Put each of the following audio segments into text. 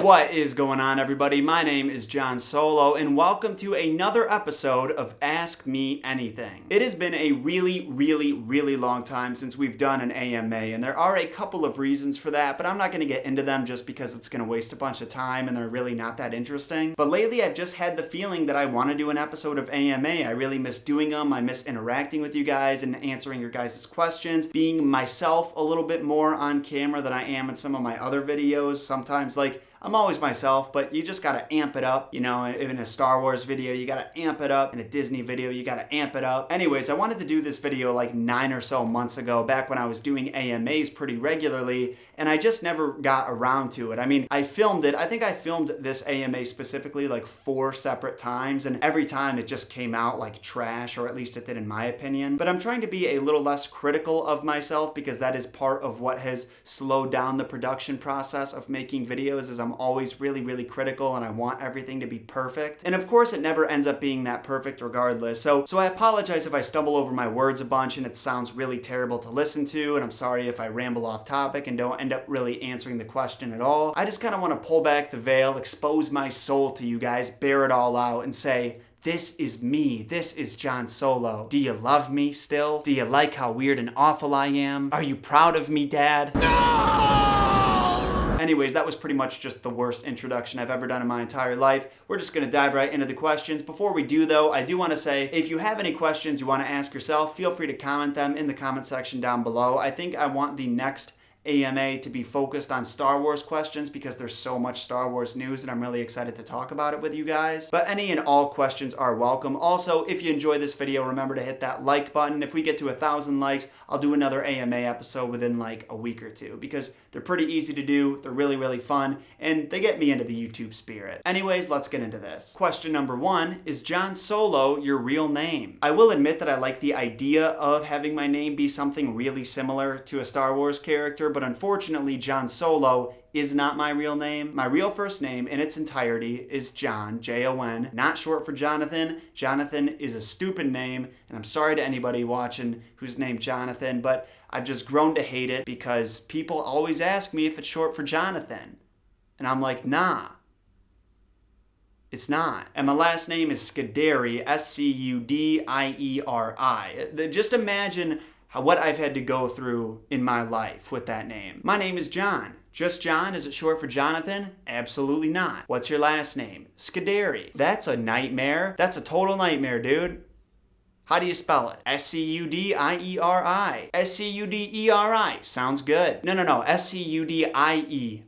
What is going on, everybody? My name is Jon Solo, and welcome to another episode of Ask Me Anything. It has been a really long time since we've done an AMA, and there are a couple of reasons for that, but I'm not going to get into them just because it's going to waste a bunch of time and they're really not that interesting. But lately, I've just had the feeling that I want to do an episode of AMA. I really miss doing them. I miss interacting with you guys and answering your guys' questions, being myself a little bit more on camera than I am in some of my other videos. Sometimes, I'm always myself, but you just gotta amp it up. You know, in a Star Wars video, you gotta amp it up. In a Disney video, you gotta amp it up. Anyways, I wanted to do this video like 9 or so months ago, back when I was doing AMAs pretty regularly, and I just never got around to it. I mean, I filmed it. I think I filmed this AMA specifically like 4 separate times, and every time it just came out like trash, or at least it did in my opinion. But I'm trying to be a little less critical of myself, because that is part of what has slowed down the production process of making videos, is I'm always really critical and I want everything to be perfect. And of course it never ends up being that perfect regardless. So I apologize if I stumble over my words a bunch and it sounds really terrible to listen to, and I'm sorry if I ramble off topic and don't end up really answering the question at all. I just kind of want to pull back the veil, expose my soul to you guys, bear it all out and say, this is me. This is Jon Solo. Do you love me still? Do you like how weird and awful I am? Are you proud of me, Dad? No! Anyways, that was pretty much just the worst introduction I've ever done in my entire life. We're just gonna dive right into the questions. Before we do though, I do wanna say, if you have any questions you wanna ask yourself, feel free to comment them in the comment section down below. I think I want the next AMA to be focused on Star Wars questions because there's so much Star Wars news and I'm really excited to talk about it with you guys. But any and all questions are welcome. Also, if you enjoy this video, remember to hit that like button. If we get to 1,000 likes, I'll do another AMA episode within like a week or two, because they're pretty easy to do, they're really fun, and they get me into the YouTube spirit. Anyways, let's get into this. Question number 1, is Jon Solo your real name? I will admit that I like the idea of having my name be something really similar to a Star Wars character, but unfortunately, Jon Solo is not my real name. My real first name in its entirety is Jon, Jon, not short for Jonathan. Jonathan is a stupid name, and I'm sorry to anybody watching who's named Jonathan, but I've just grown to hate it because people always ask me if it's short for Jonathan. And I'm like, nah, it's not. And my last name is Scudieri, Scudieri. Just imagine what I've had to go through in my life with that name. My name is Jon. Just Jon? Is it short for Jonathan? Absolutely not. What's your last name? Scudieri. That's a nightmare. That's a total nightmare, dude. How do you spell it? Scudieri. Scudeeri. Sounds good. No. Scudieri.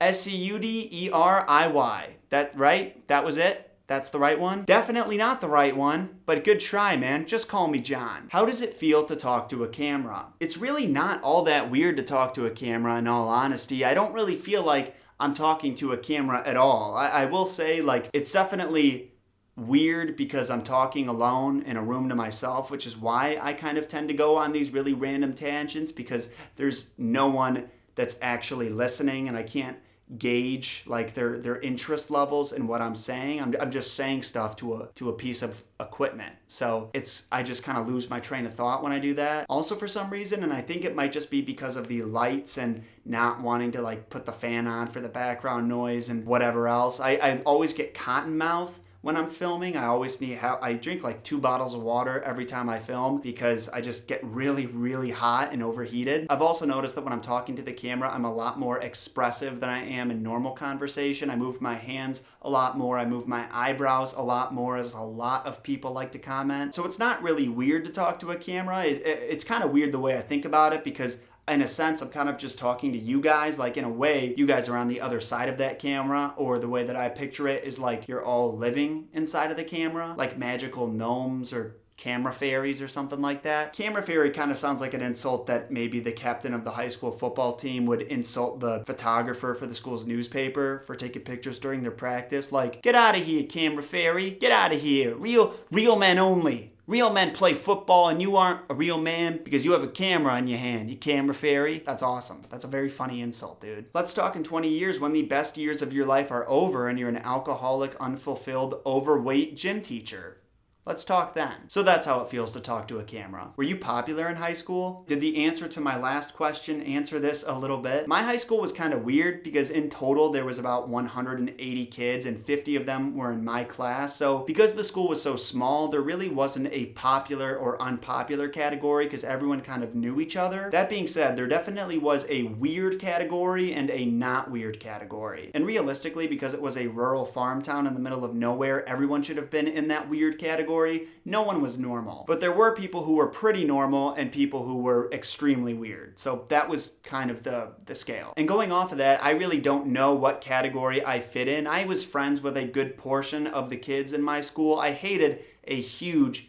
Scudery. That right? That was it? That's the right one? Definitely not the right one, but good try, man. Just call me Jon. How does it feel to talk to a camera? It's really not all that weird to talk to a camera, in all honesty. I don't really feel like I'm talking to a camera at all. I will say, it's definitely weird because I'm talking alone in a room to myself, which is why I kind of tend to go on these really random tangents, because there's no one that's actually listening and I can't gauge their interest levels in what I'm saying. I'm just saying stuff to a piece of equipment. So I just kind of lose my train of thought when I do that. Also, for some reason, and I think it might just be because of the lights and not wanting to put the fan on for the background noise and whatever else, I always get cotton mouth when I'm filming. I drink 2 bottles of water every time I film because I just get really hot and overheated. I've also noticed that when I'm talking to the camera, I'm a lot more expressive than I am in normal conversation. I move my hands a lot more. I move my eyebrows a lot more, as a lot of people like to comment. So it's not really weird to talk to a camera. It's kind of weird the way I think about it, because in a sense, I'm kind of just talking to you guys. In a way, you guys are on the other side of that camera, or the way that I picture it is you're all living inside of the camera, like magical gnomes or camera fairies or something like that. Camera fairy kind of sounds like an insult that maybe the captain of the high school football team would insult the photographer for the school's newspaper for taking pictures during their practice. Get out of here, camera fairy. Get out of here. Real men only. Real men play football and you aren't a real man because you have a camera in your hand, you camera fairy. That's awesome. That's a very funny insult, dude. Let's talk in 20 years when the best years of your life are over and you're an alcoholic, unfulfilled, overweight gym teacher. Let's talk then. So that's how it feels to talk to a camera. Were you popular in high school? Did the answer to my last question answer this a little bit? My high school was kind of weird because in total there was about 180 kids and 50 of them were in my class. So because the school was so small, there really wasn't a popular or unpopular category because everyone kind of knew each other. That being said, there definitely was a weird category and a not weird category. And realistically, because it was a rural farm town in the middle of nowhere, everyone should have been in that weird category. No one was normal. But there were people who were pretty normal and people who were extremely weird. So that was kind of the scale. And going off of that, I really don't know what category I fit in. I was friends with a good portion of the kids in my school. I hated a huge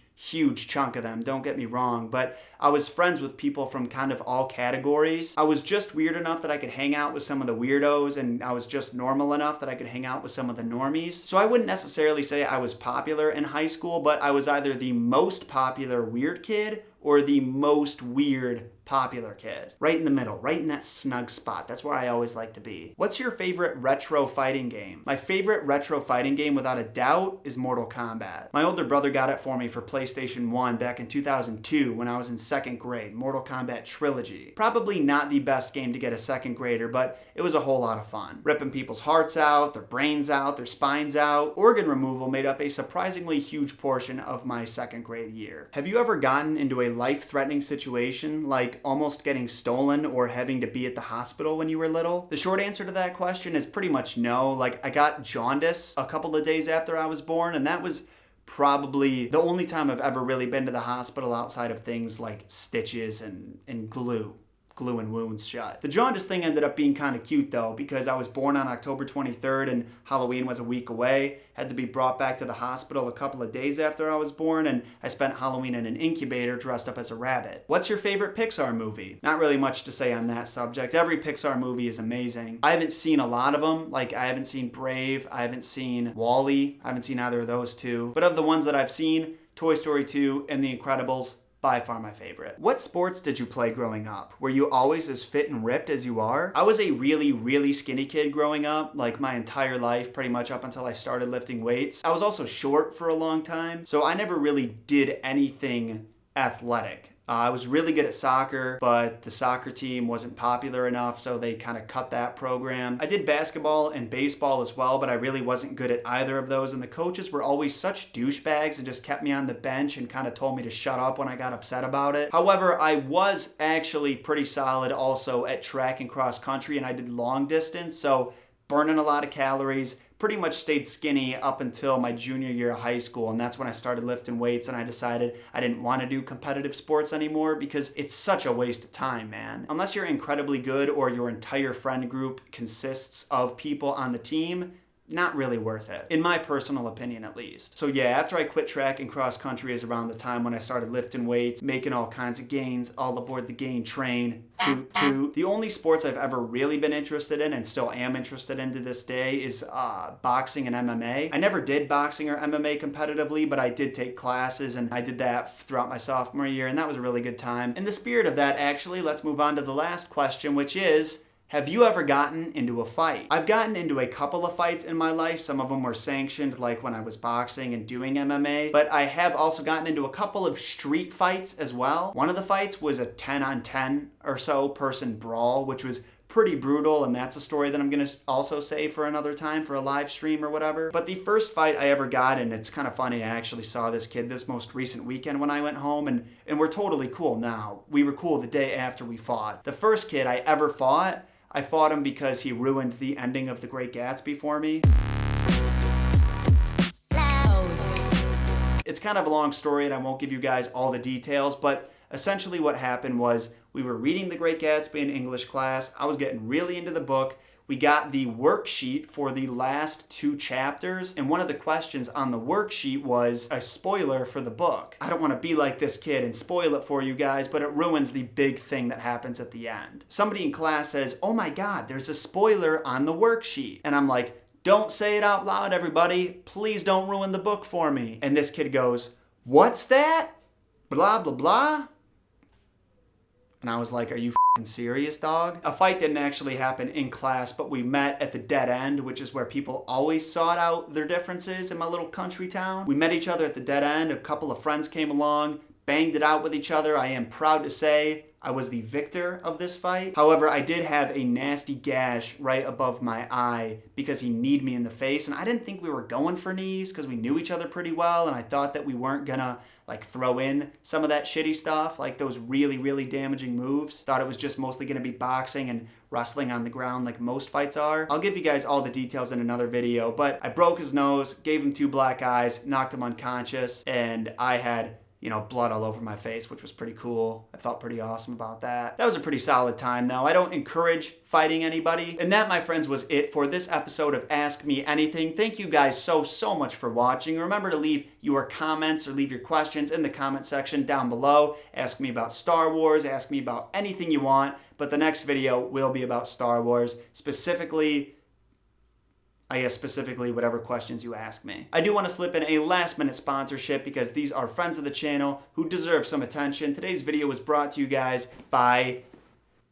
chunk of them, don't get me wrong, but I was friends with people from kind of all categories. I was just weird enough that I could hang out with some of the weirdos, and I was just normal enough that I could hang out with some of the normies. So I wouldn't necessarily say I was popular in high school, but I was either the most popular weird kid or the most weird popular kid. Right in the middle, right in that snug spot. That's where I always like to be. What's your favorite retro fighting game? My favorite retro fighting game, without a doubt, is Mortal Kombat. My older brother got it for me for PlayStation 1 back in 2002 when I was in second grade. Mortal Kombat Trilogy. Probably not the best game to get a second grader, but it was a whole lot of fun. Ripping people's hearts out, their brains out, their spines out. Organ removal made up a surprisingly huge portion of my second grade year. Have you ever gotten into a life-threatening situation, like almost getting stolen or having to be at the hospital when you were little? The short answer to that question is pretty much no. Like, I got jaundice a couple of days after I was born, and that was probably the only time I've ever really been to the hospital outside of things like stitches and gluing wounds shut. The jaundice thing ended up being kind of cute though, because I was born on October 23rd and Halloween was a week away. Had to be brought back to the hospital a couple of days after I was born, and I spent Halloween in an incubator dressed up as a rabbit. What's your favorite Pixar movie? Not really much to say on that subject. Every Pixar movie is amazing. I haven't seen a lot of them. Like, I haven't seen Brave, I haven't seen Wall-E, I haven't seen either of those two. But of the ones that I've seen, Toy Story 2 and The Incredibles, by far my favorite. What sports did you play growing up? Were you always as fit and ripped as you are? I was a really skinny kid growing up, like my entire life, pretty much up until I started lifting weights. I was also short for a long time, so I never really did anything athletic. I was really good at soccer, but the soccer team wasn't popular enough, so they kind of cut that program. I did basketball and baseball as well, but I really wasn't good at either of those, and the coaches were always such douchebags and just kept me on the bench and kind of told me to shut up when I got upset about it. However, I was actually pretty solid also at track and cross country, and I did long distance, so burning a lot of calories. Pretty much stayed skinny up until my junior year of high school, and that's when I started lifting weights and I decided I didn't want to do competitive sports anymore because it's such a waste of time, man. Unless you're incredibly good or your entire friend group consists of people on the team, not really worth it, in my personal opinion at least. So yeah, after I quit track and cross country is around the time when I started lifting weights, making all kinds of gains, all aboard the gain train. The only sports I've ever really been interested in and still am interested in to this day is boxing and MMA. I never did boxing or MMA competitively, but I did take classes and I did that throughout my sophomore year, and that was a really good time. In the spirit of that, actually, let's move on to the last question, which is, have you ever gotten into a fight? I've gotten into a couple of fights in my life. Some of them were sanctioned, like when I was boxing and doing MMA, but I have also gotten into a couple of street fights as well. One of the fights was a 10-on-10 or so person brawl, which was pretty brutal, and that's a story that I'm gonna also save for another time for a live stream or whatever. But the first fight I ever got, and it's kind of funny, I actually saw this kid this most recent weekend when I went home, and we're totally cool now. We were cool the day after we fought. The first kid I ever fought, I fought him because he ruined the ending of The Great Gatsby for me. It's kind of a long story and I won't give you guys all the details, but essentially what happened was we were reading The Great Gatsby in English class. I was getting really into the book. We got the worksheet for the last 2 chapters, and one of the questions on the worksheet was a spoiler for the book. I don't want to be like this kid and spoil it for you guys, but it ruins the big thing that happens at the end. Somebody in class says, "Oh my God, there's a spoiler on the worksheet." And I'm like, "Don't say it out loud, everybody. Please don't ruin the book for me." And this kid goes, "What's that? Blah, blah, blah." And I was like, "Are you serious, dog? A fight didn't actually happen in class, but we met at the dead end, which is where people always sought out their differences in my little country town. We met each other at the dead end. A couple of friends came along, banged it out with each other. I am proud to say I was the victor of this fight. However, I did have a nasty gash right above my eye because he kneed me in the face. And I didn't think we were going for knees because we knew each other pretty well. And I thought that we weren't gonna like throw in some of that shitty stuff, like those really, really damaging moves. Thought it was just mostly gonna be boxing and wrestling on the ground like most fights are. I'll give you guys all the details in another video, but I broke his nose, gave him 2 black eyes, knocked him unconscious, and I had blood all over my face, which was pretty cool. I felt pretty awesome about that. That was a pretty solid time though. I don't encourage fighting anybody. And that, my friends, was it for this episode of Ask Me Anything. Thank you guys so much for watching. Remember to leave your comments or leave your questions in the comment section down below. Ask me about Star Wars, ask me about anything you want, but the next video will be about Star Wars, specifically whatever questions you ask me. I do want to slip in a last-minute sponsorship because these are friends of the channel who deserve some attention. Today's video was brought to you guys by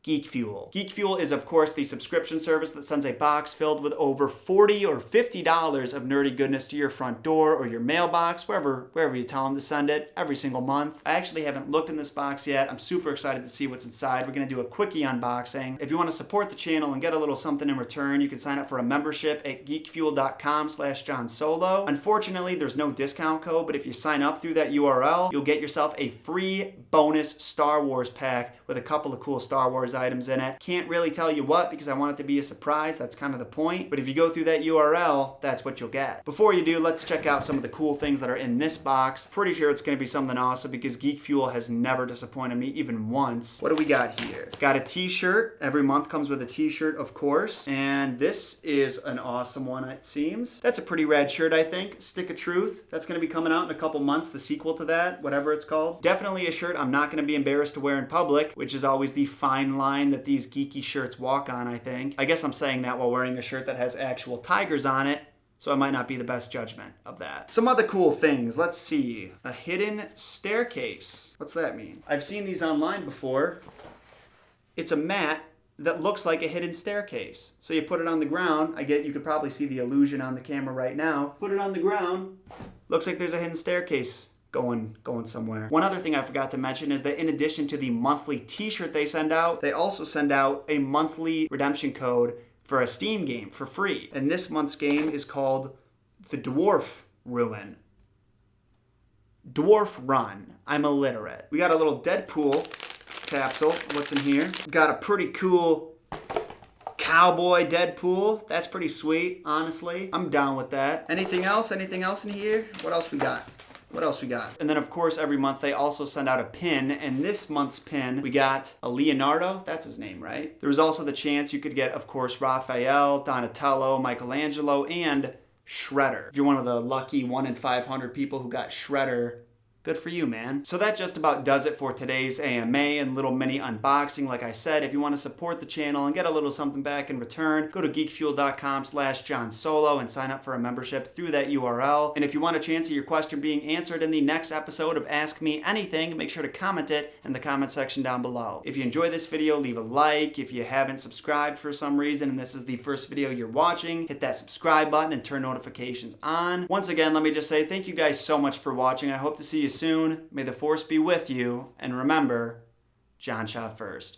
Geek Fuel. Geek Fuel is, of course, the subscription service that sends a box filled with over $40 or $50 of nerdy goodness to your front door or your mailbox, wherever you tell them to send it, every single month. I actually haven't looked in this box yet. I'm super excited to see what's inside. We're going to do a quickie unboxing. If you want to support the channel and get a little something in return, you can sign up for a membership at geekfuel.com/Jon Solo. Unfortunately, there's no discount code, but if you sign up through that URL, you'll get yourself a free bonus Star Wars pack with a couple of cool Star Wars items in it. Can't really tell you what because I want it to be a surprise. That's kind of the point. But if you go through that URL, that's what you'll get. Before you do, let's check out some of the cool things that are in this box. Pretty sure it's going to be something awesome because Geek Fuel has never disappointed me even once. What do we got here? Got a t-shirt. Every month comes with a t-shirt, of course. And this is an awesome one, it seems. That's a pretty rad shirt, I think. Stick of Truth. That's going to be coming out in a couple months, the sequel to that, whatever it's called. Definitely a shirt I'm not going to be embarrassed to wear in public, which is always the fine line that these geeky shirts walk on, I think. I guess I'm saying that while wearing a shirt that has actual tigers on it, so I might not be the best judgment of that. Some other cool things. Let's see. A hidden staircase. What's that mean? I've seen these online before. It's a mat that looks like a hidden staircase. So you put it on the ground. You could probably see the illusion on the camera right now. Put it on the ground. Looks like there's a hidden staircase going somewhere. One other thing I forgot to mention is that in addition to the monthly t-shirt they send out, they also send out a monthly redemption code for a Steam game for free. And this month's game is called The Dwarf Ruin. Dwarf Run. I'm illiterate. We got a little Deadpool capsule. What's in here? Got a pretty cool cowboy Deadpool. That's pretty sweet, honestly. I'm down with that. Anything else? Anything else in here? What else we got? What else we got? And then, of course, every month they also send out a pin. And this month's pin, we got a Leonardo. That's his name, right? There was also the chance you could get, of course, Raphael, Donatello, Michelangelo, and Shredder. If you're one of the lucky 1 in 500 people who got Shredder, good for you, man. So that just about does it for today's AMA and little mini unboxing. Like I said, if you want to support the channel and get a little something back in return, go to geekfuel.com/Jon Solo and sign up for a membership through that URL. And if you want a chance of your question being answered in the next episode of Ask Me Anything, make sure to comment it in the comment section down below. If you enjoy this video, leave a like. If you haven't subscribed for some reason and this is the first video you're watching, hit that subscribe button and turn notifications on. Once again, let me just say thank you guys so much for watching. I hope to see you soon. May the force be with you, and remember, Jon shot first.